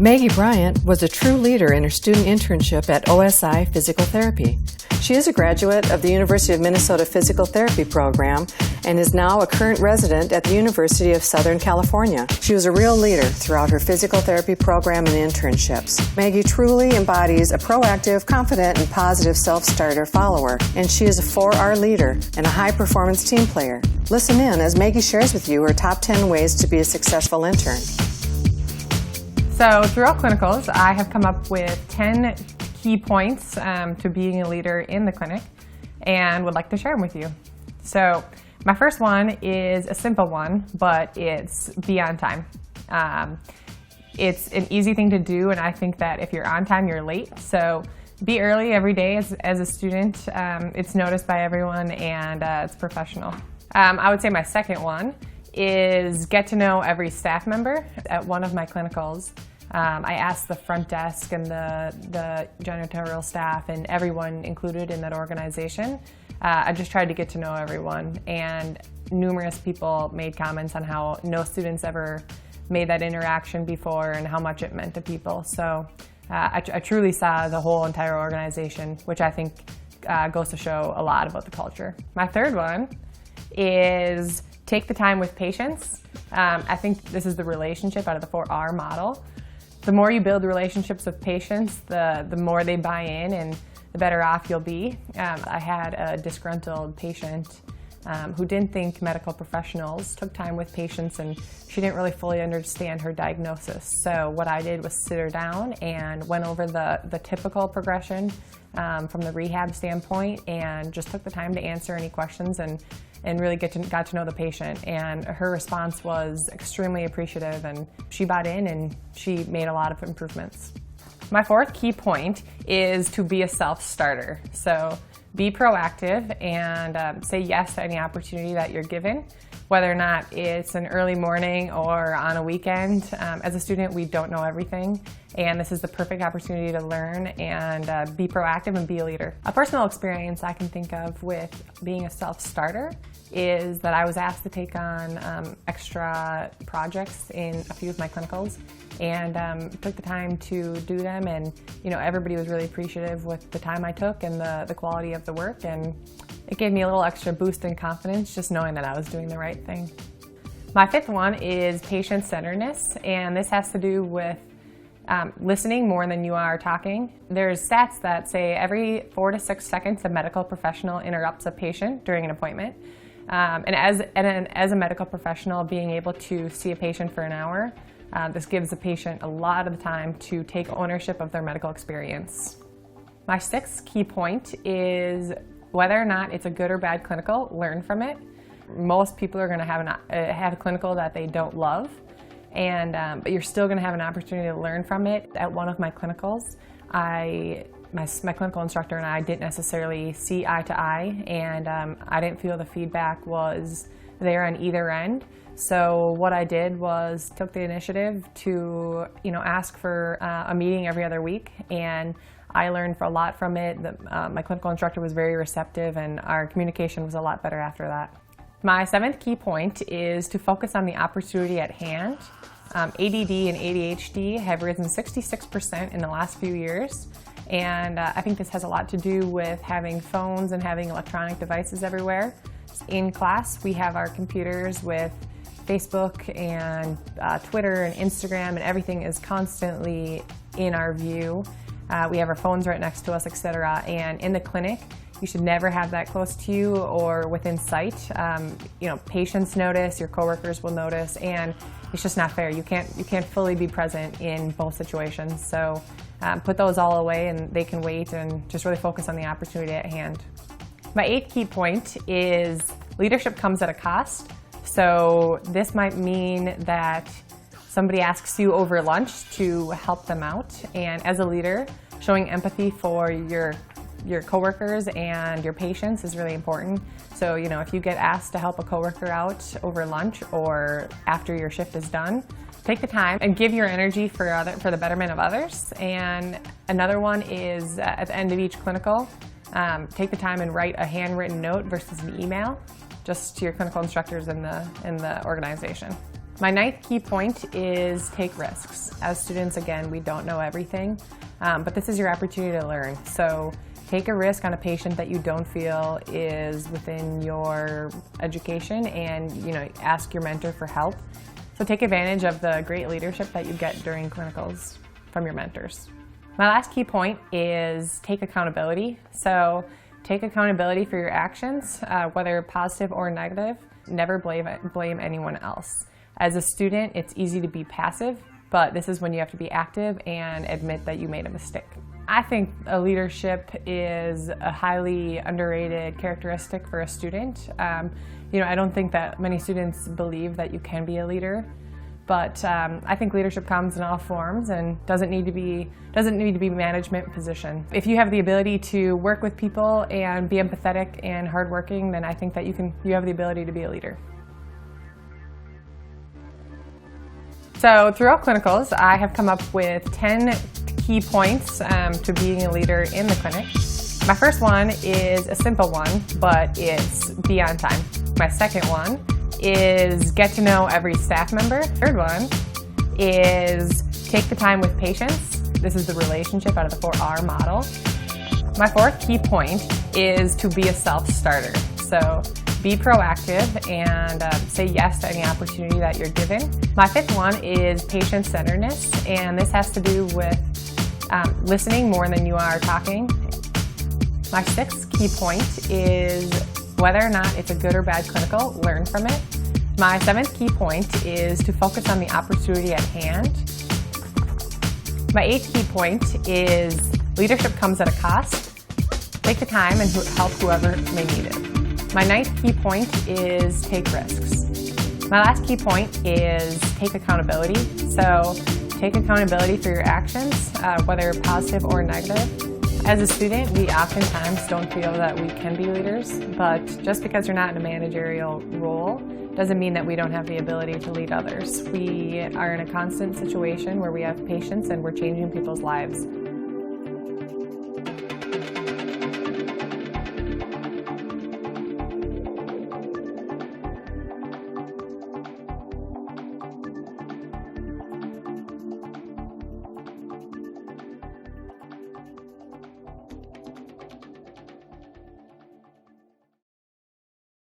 Maggie Bryant was a true leader in her student internship at OSI Physical Therapy. She is a graduate of the University of Minnesota Physical Therapy program and is now a current resident at the University of Southern California. She was a real leader throughout her physical therapy program and internships. Maggie truly embodies a proactive, confident, and positive self-starter follower, and she is a 4R leader and a high-performance team player. Listen in as Maggie shares with you her top 10 ways to be a successful intern. So throughout clinicals, I have come up with 10 key points to being a leader in the clinic and would like to share them with you. So my first one is a simple one, but it's be on time. It's an easy thing to do, and I think that if you're on time, you're late. So be early every day as a student. It's noticed by everyone, and it's professional. I would say my second one is get to know every staff member. At one of my clinicals, I asked the front desk and the janitorial staff and everyone included in that organization. I just tried to get to know everyone, and numerous people made comments on how no students ever made that interaction before and how much it meant to people. So I truly saw the whole entire organization, which I think goes to show a lot about the culture. My third one is take the time with patients. I think this is the relationship out of the 4R model. The more you build relationships with patients, the more they buy in and the better off you'll be. I had a disgruntled patient who didn't think medical professionals took time with patients, and she didn't really fully understand her diagnosis. So what I did was sit her down and went over the typical progression from the rehab standpoint, and just took the time to answer any questions and really got to know the patient. And her response was extremely appreciative, and she bought in and she made a lot of improvements. My fourth key point is to be a self-starter. So be proactive and say yes to any opportunity that you're given, whether or not it's an early morning or on a weekend. As a student, we don't know everything, and this is the perfect opportunity to learn and be proactive and be a leader. A personal experience I can think of with being a self-starter is that I was asked to take on extra projects in a few of my clinicals, and took the time to do them, and everybody was really appreciative with the time I took and the quality of the work, and it gave me a little extra boost in confidence just knowing that I was doing the right thing. My fifth one is patient-centeredness, and this has to do with listening more than you are talking. There's stats that say every 4 to 6 seconds a medical professional interrupts a patient during an appointment. And as a medical professional, being able to see a patient for an hour, this gives the patient a lot of the time to take ownership of their medical experience. My sixth key point is whether or not it's a good or bad clinical, learn from it. Most people are going to have a clinical that they don't love, but you're still going to have an opportunity to learn from it. At one of my clinicals, my clinical instructor and I didn't necessarily see eye to eye, and I didn't feel the feedback was there on either end. So what I did was took the initiative to ask for a meeting every other week, and I learned a lot from it. My clinical instructor was very receptive, and our communication was a lot better after that. My seventh key point is to focus on the opportunity at hand. ADD and ADHD have risen 66% in the last few years. And I think this has a lot to do with having phones and having electronic devices everywhere. In class, we have our computers with Facebook and Twitter and Instagram, and everything is constantly in our view. We have our phones right next to us, etc. And in the clinic, you should never have that close to you or within sight. Patients notice, your coworkers will notice, and it's just not fair. You can't fully be present in both situations. So put those all away, and they can wait, and just really focus on the opportunity at hand. My eighth key point is leadership comes at a cost. So this might mean that somebody asks you over lunch to help them out, and as a leader, showing empathy for your coworkers and your patients is really important. So if you get asked to help a coworker out over lunch or after your shift is done, take the time and give your energy for the betterment of others. And another one is at the end of each clinical, take the time and write a handwritten note versus an email, just to your clinical instructors in the organization. My ninth key point is take risks. As students, again, we don't know everything, but this is your opportunity to learn. So take a risk on a patient that you don't feel is within your education, and ask your mentor for help. So take advantage of the great leadership that you get during clinicals from your mentors. My last key point is take accountability. So take accountability for your actions, whether positive or negative. Never blame anyone else. As a student, it's easy to be passive, but this is when you have to be active and admit that you made a mistake. I think leadership is a highly underrated characteristic for a student. I don't think that many students believe that you can be a leader, but I think leadership comes in all forms and doesn't need to be management position. If you have the ability to work with people and be empathetic and hardworking, then I think that you have the ability to be a leader. So throughout clinicals, I have come up with 10 key points to being a leader in the clinic. My first one is a simple one, but it's be on time. My second one is get to know every staff member. Third one is take the time with patients. This is the relationship out of the 4R model. My fourth key point is to be a self-starter. So be proactive and say yes to any opportunity that you're given. My fifth one is patient-centeredness, and this has to do with listening more than you are talking. My sixth key point is whether or not it's a good or bad clinical, learn from it. My seventh key point is to focus on the opportunity at hand. My eighth key point is leadership comes at a cost. Take the time and help whoever may need it. My ninth key point is take risks. My last key point is take accountability. So take accountability for your actions, whether positive or negative. As a student, we oftentimes don't feel that we can be leaders, but just because you're not in a managerial role doesn't mean that we don't have the ability to lead others. We are in a constant situation where we have patients and we're changing people's lives.